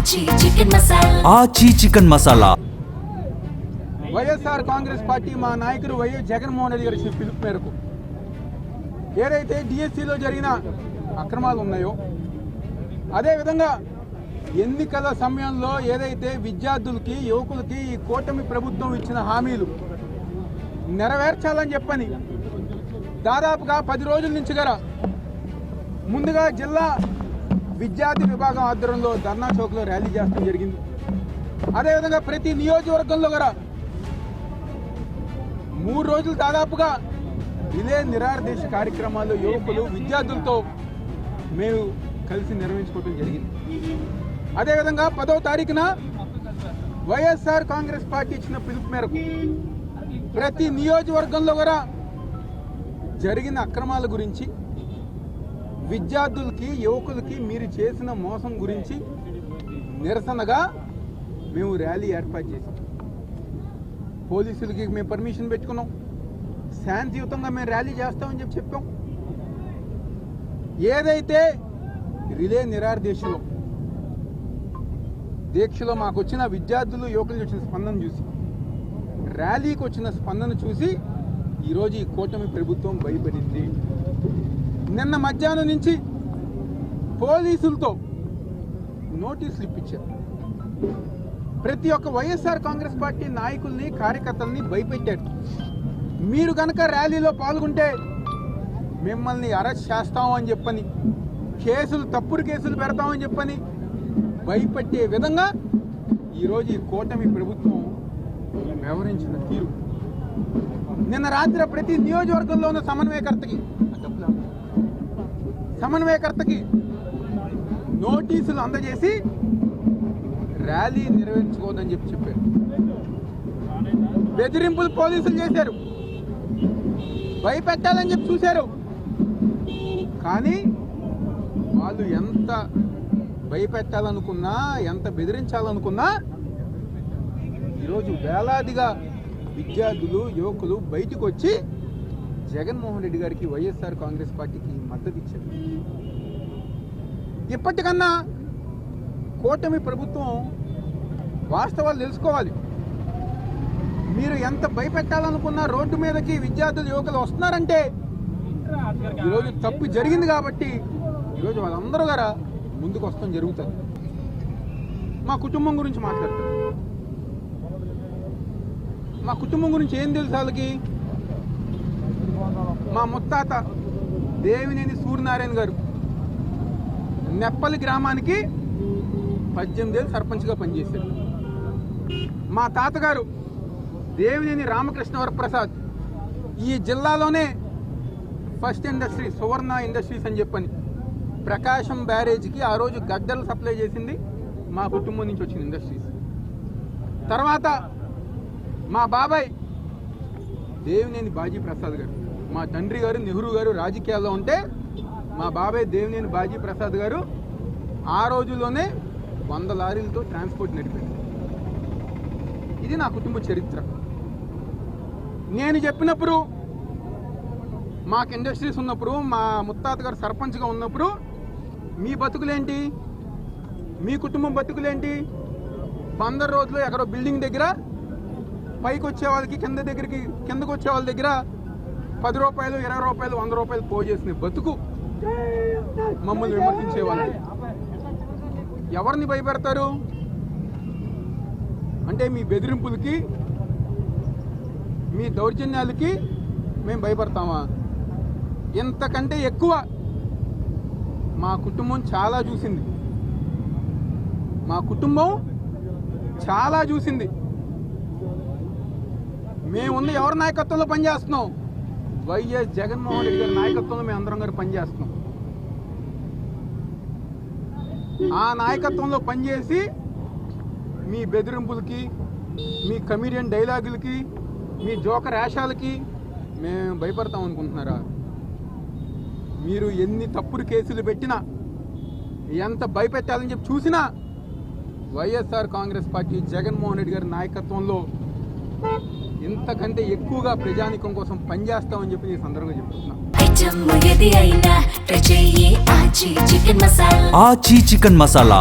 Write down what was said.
ఆచి chicken masala. YSR Congress party మా నాయకుడు వైఎస్ జగన్మోహన్ రెడ్డి గారి పిలుపు మేరకు ఏదైతే డిఎస్సిలో జరిగిన అక్రమాలు ఉన్నాయో, అదేవిధంగా ఎన్నికల సమయంలో ఏదైతే విద్యార్థులకి, యువకులకి ఈ కూటమి ప్రభుత్వం ఇచ్చిన హామీలు నెరవేర్చాలని చెప్పని దాదాపుగా 10 రోజుల నుంచి గల ముందుగా జిల్లా విద్యార్థి విభాగం ఆధ్వర్యంలో ధర్నా చౌక్లో ర్యాలీ చేయడం జరిగింది. అదేవిధంగా ప్రతి నియోజకవర్గంలో గల 3 రోజులు దాదాపుగా రిలే నిరాదేశ కార్యక్రమాలు యువకులు విద్యార్థులతో మేము కలిసి నిర్వహించుకోవడం జరిగింది. అదేవిధంగా 10వ తారీఖున వైఎస్ఆర్ కాంగ్రెస్ పార్టీ ఇచ్చిన పిలుపు మేరకు ప్రతి నియోజకవర్గంలో కూడా జరిగిన అక్రమాల గురించి, విద్యార్థులకి, యువకులకి మీరు చేసిన మోసం గురించి నిరసనగా మేము ర్యాలీ ఏర్పాటు చేసాం. పోలీసులకి మేము పర్మిషన్ పెట్టుకున్నాం. శాంతియుతంగా మేము ర్యాలీ చేస్తామని చెప్పాం. ఏదైతే రిలే దీక్షలో మాకు వచ్చిన విద్యార్థులు, యువకులు వచ్చిన స్పందన చూసి, ర్యాలీకి వచ్చిన స్పందన చూసి ఈరోజు ఈ కూటమి ప్రభుత్వం భయపడింది. నిన్న మధ్యాహ్నం నుంచి పోలీసులతో నోటీసులు ఇప్పించారు. ప్రతి ఒక్క వైఎస్ఆర్ కాంగ్రెస్ పార్టీ నాయకుల్ని, కార్యకర్తల్ని భయపెట్టారు. మీరు కనుక ర్యాలీలో పాల్గొంటే మిమ్మల్ని అరెస్ట్ చేస్తామని చెప్పని, తప్పుడు కేసులు పెడతామని చెప్పని భయపెట్టే విధంగా ఈరోజు ఈ కూటమి ప్రభుత్వం వ్యవహరించిన తీరు. నిన్న రాత్రి ప్రతి నియోజకవర్గంలో ఉన్న సమన్వయకర్తకి నోటీసులు అందజేసి ర్యాలీ నిర్వహించుకోవద్దని చెప్పారు. బెదిరింపులు పోలీసులు చేశారు, భయపెట్టాలని చెప్పి చూశారు. కానీ వాళ్ళు ఎంత భయపెట్టాలనుకున్నా, ఎంత బెదిరించాలనుకున్నా ఈరోజు వేలాదిగా విద్యార్థులు, యువకులు బయటకు వచ్చి జగన్మోహన్ రెడ్డి గారికి, వైఎస్ఆర్ కాంగ్రెస్ పార్టీకి మద్దతు ఇచ్చారు. ఇప్పటికన్నా కూటమి ప్రభుత్వం వాస్తవాలు తెలుసుకోవాలి. మీరు ఎంత భయపెట్టాలనుకున్నా రోడ్డు మీదకి విద్యార్థులు, యువకులు వస్తున్నారంటే ఈరోజు తప్పు జరిగింది కాబట్టి ఈరోజు వాళ్ళందరూ గారా ముందుకు వస్తాం జరుగుతుంది. మా కుటుంబం గురించి మాట్లాడతారు. మా కుటుంబం గురించి ఏం తెలుసు వాళ్ళకి? మా ముత్తాత దేవినేని సూర్యనారాయణ గారు నెప్పలి గ్రామానికి 18 ఏళ్ళు సర్పంచ్గా పనిచేశారు. మా తాతగారు దేవినేని రామకృష్ణ వరప్రసాద్ ఈ జిల్లాలోనే ఫస్ట్ ఇండస్ట్రీ, సువర్ణ ఇండస్ట్రీస్ అని చెప్పని ప్రకాశం బ్యారేజ్కి ఆ రోజు గడ్డలు సప్లై చేసింది మా కుటుంబం నుంచి వచ్చిన ఇండస్ట్రీస్. తర్వాత మా బాబాయ్ దేవినేని బాజీ ప్రసాద్ గారు, మా తండ్రి గారు నెహ్రూ గారు రాజకీయాల్లో ఉంటే మా బాబాయ్ దేవినేని బాజీ ప్రసాద్ గారు ఆ రోజుల్లోనే 100 లారీలతో ట్రాన్స్పోర్ట్ నడిపారు. ఇది నా కుటుంబ చరిత్ర. నేను చెప్పినప్పుడు, మాకు ఇండస్ట్రీస్ ఉన్నప్పుడు, మా ముత్తాత గారు సర్పంచ్గా ఉన్నప్పుడు మీ బతుకులేంటి, మీ కుటుంబం బతుకులేంటి? 15 రోజులు ఎక్కడో బిల్డింగ్ దగ్గర పైకి వచ్చే వాళ్ళకి, కిందకు వచ్చే వాళ్ళ దగ్గర 10 రూపాయలు, 20 రూపాయలు, 100 రూపాయలు పోజేసిన బతుకు మమ్మల్ని విమర్శించేవాళ్ళు. ఎవరిని భయపెడతారు అంటే మీ బెదిరింపులకి, మీ దౌర్జన్యాలకి మేము భయపడతామా? ఇంతకంటే ఎక్కువ మా కుటుంబం చాలా చూసింది. మేముంది ఎవరి నాయకత్వంలో పనిచేస్తున్నాం? వైఎస్ జగన్మోహన్ రెడ్డి గారి నాయకత్వంలో మేము అందరం గారు పనిచేస్తున్నాం. ఆ నాయకత్వంలో పనిచేసి మీ బెదిరింపులకి, మీ కమీడియన్ డైలాగులకి, మీ జోకర్ యాషాలకి మేము భయపడతాం అనుకుంటున్నారా? మీరు ఎన్ని తప్పుడు కేసులు పెట్టినా, ఎంత భయపెట్టాలని చెప్పి చూసినా వైఎస్ఆర్ కాంగ్రెస్ పార్టీ జగన్మోహన్ రెడ్డి గారి నాయకత్వంలో ఇంతకంటే ఎక్కువగా ప్రజానికం కోసం పనిచేస్తామని చెప్పి నేను సందర్భంగా చెప్తున్నా. ఆచి చికెన్ మసాలా.